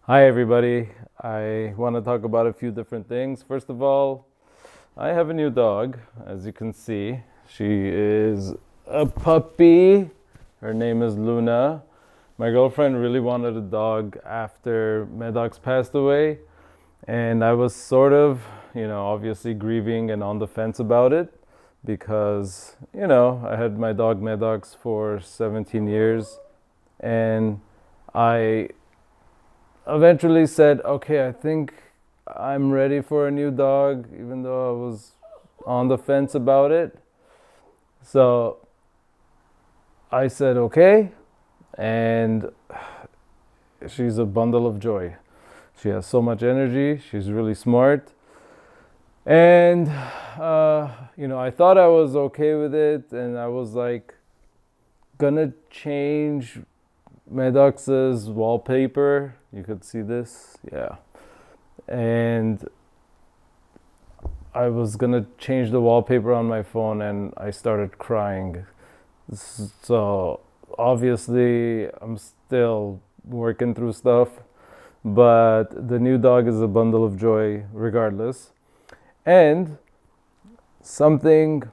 Hi, everybody. I want to talk about a few different things. First of all, I have a new dog, as you can see. She is a puppy. Her name is Luna. My girlfriend really wanted a dog after Maddox passed away, and I was sort of, obviously grieving and on the fence about it because, I had my dog Maddox for 17 years, and I eventually said, okay, I think I'm ready for a new dog, even though I was on the fence about it. So I said, okay. And she's a bundle of joy. She has so much energy. She's really smart. And, I thought I was okay with it. And I was like, gonna change Maddox's wallpaper. You could see this, yeah. And I was gonna change the wallpaper on my phone and I started crying. So obviously I'm still working through stuff, but the new dog is a bundle of joy regardless. And something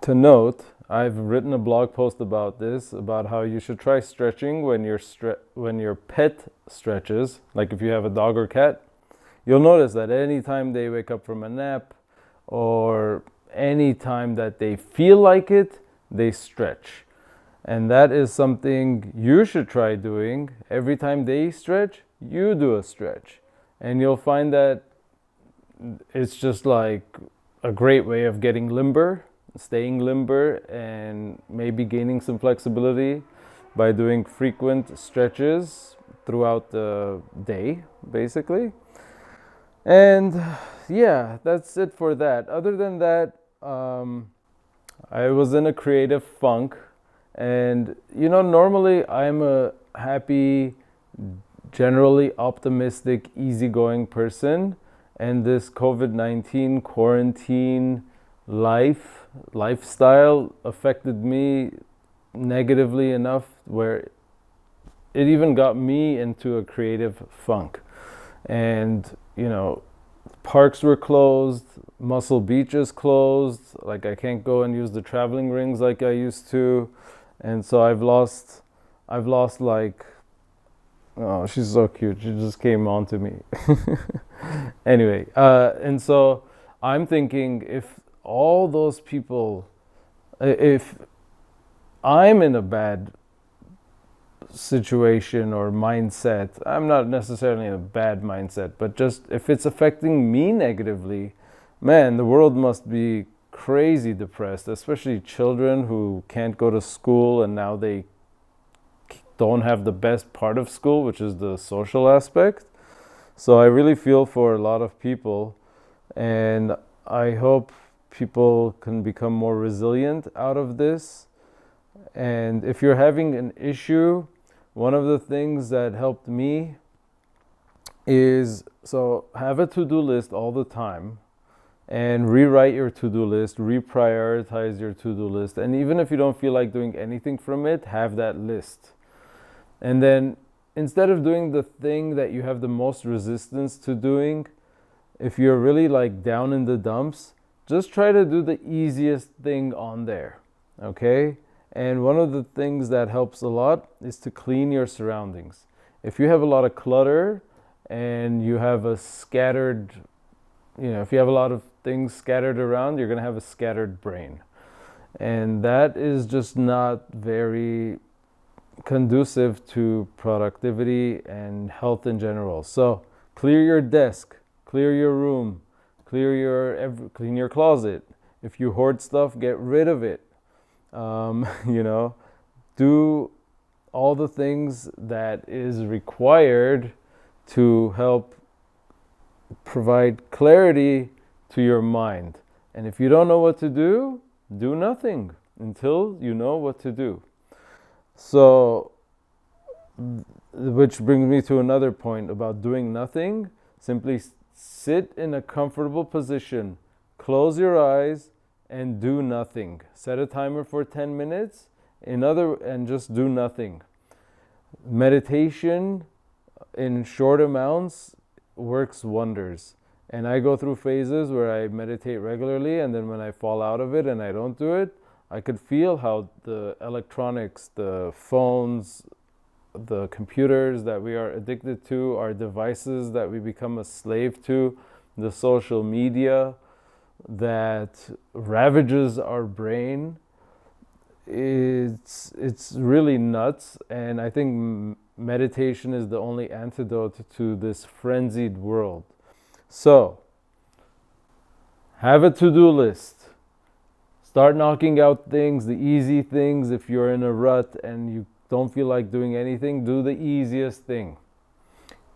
to note, I've written a blog post about this, about how you should try stretching when your pet stretches. Like if you have a dog or cat, you'll notice that anytime they wake up from a nap or any time that they feel like it, they stretch. And that is something you should try doing. Every time they stretch, you do a stretch. And you'll find that it's just like a great way of getting limber, staying limber, and maybe gaining some flexibility by doing frequent stretches throughout the day, basically. And yeah, that's it for that. Other than that, I was in a creative funk. And, normally I'm a happy, generally optimistic, easygoing person. And this COVID-19 quarantine lifestyle affected me negatively enough where it even got me into a creative funk. And, parks were closed, Muscle Beach is closed, like I can't go and use the traveling rings like I used to. And so I've lost like, oh, she's so cute. She just came on to me. Anyway, and so I'm thinking, if all those people, if I'm in a bad situation or mindset, I'm not necessarily in a bad mindset, but just if it's affecting me negatively, man, the world must be crazy depressed, especially children who can't go to school and now they don't have the best part of school, which is the social aspect. So I really feel for a lot of people, and I hope people can become more resilient out of this. And if you're having an issue, one of the things that helped me is, so have a to-do list all the time and rewrite your to-do list, reprioritize your to-do list. And even if you don't feel like doing anything from it, have that list. And then instead of doing the thing that you have the most resistance to doing, if you're really like down in the dumps, just try to do the easiest thing on there, okay? And one of the things that helps a lot is to clean your surroundings. If you have a lot of clutter and you have a scattered, if you have a lot of things scattered around, you're going to have a scattered brain. And that is just not very conducive to productivity and health in general. So clear your desk, clear your room, clean your closet. If you hoard stuff, get rid of it. Do all the things that is required to help provide clarity to your mind. And if you don't know what to do nothing until you know what to do. So, which brings me to another point about doing nothing. Simply sit in a comfortable position, close your eyes, and do nothing. Set a timer for 10 minutes and just do nothing. Meditation in short amounts works wonders. And I go through phases where I meditate regularly, and then when I fall out of it and I don't do it, I could feel how the electronics, the phones, the computers that we are addicted to, our devices that we become a slave to, the social media that ravages our brain, it's really nuts. And I think meditation is the only antidote to this frenzied world. So, have a to-do list. Start knocking out things, the easy things. If you're in a rut and you don't feel like doing anything, do the easiest thing.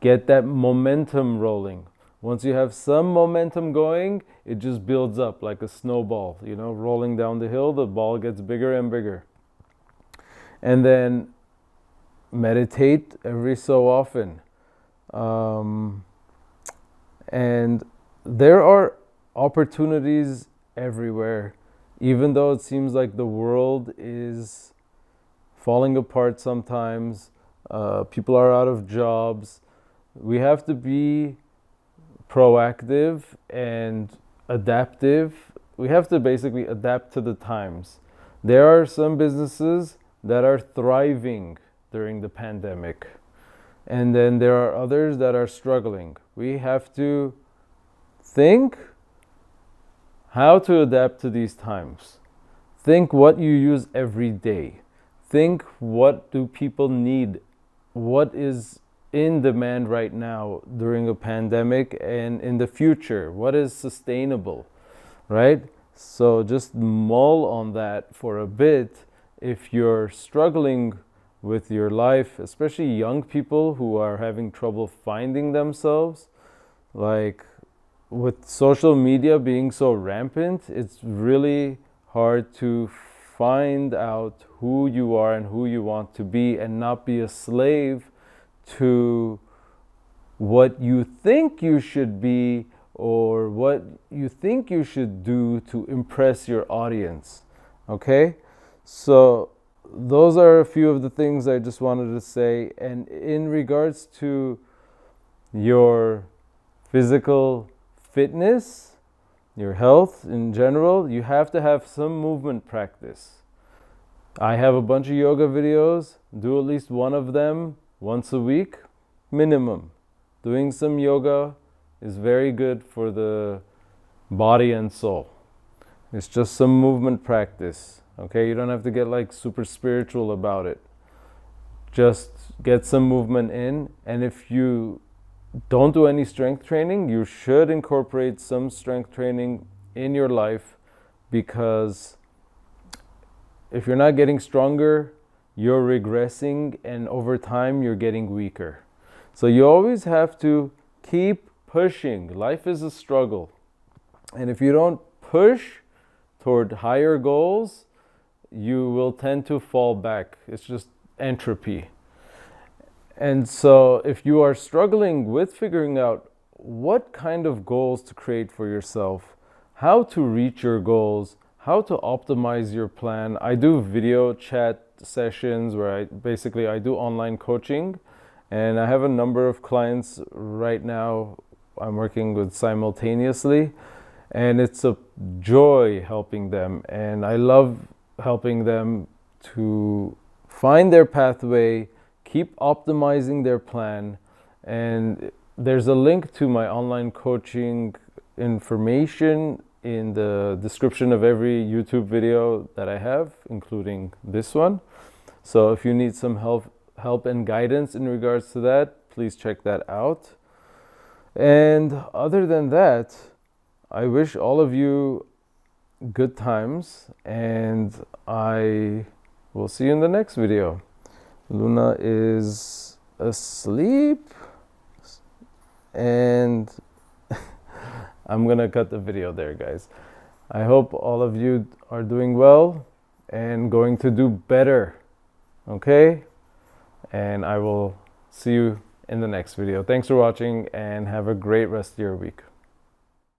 Get that momentum rolling. Once you have some momentum going, it just builds up like a snowball, rolling down the hill, the ball gets bigger and bigger. And then meditate every so often. And there are opportunities everywhere, even though it seems like the world is falling apart sometimes. People are out of jobs. We have to be proactive and adaptive. We have to basically adapt to the times. There are some businesses that are thriving during the pandemic, and then there are others that are struggling. We have to think how to adapt to these times. Think what you use every day. Think, what do people need? What is in demand right now during a pandemic and in the future? What is sustainable, right? So just mull on that for a bit. If you're struggling with your life, especially young people who are having trouble finding themselves, like with social media being so rampant, it's really hard to find out who you are and who you want to be, and not be a slave to what you think you should be or what you think you should do to impress your audience. Okay? So those are a few of the things I just wanted to say. And in regards to your physical fitness, your health in general, you have to have some movement practice. I have a bunch of yoga videos. Do at least one of them once a week, minimum. Doing some yoga is very good for the body and soul. It's just some movement practice. Okay, you don't have to get like super spiritual about it. Just get some movement in. And if you don't do any strength training, you should incorporate some strength training in your life, because if you're not getting stronger, you're regressing, and over time you're getting weaker. So you always have to keep pushing. Life is a struggle. And if you don't push toward higher goals, you will tend to fall back. It's just entropy. And so if you are struggling with figuring out what kind of goals to create for yourself, how to reach your goals, how to optimize your plan, I do video chat sessions where I do online coaching, and I have a number of clients right now I'm working with simultaneously, and it's a joy helping them, and I love helping them to find their pathway, keep optimizing their plan. And there's a link to my online coaching information in the description of every YouTube video that I have, including this one. So if you need some help and guidance in regards to that, please check that out. And other than that, I wish all of you good times, and I will see you in the next video. Luna is asleep, and I'm gonna cut the video there, guys. I hope all of you are doing well and going to do better, okay? And I will see you in the next video. Thanks for watching, and have a great rest of your week.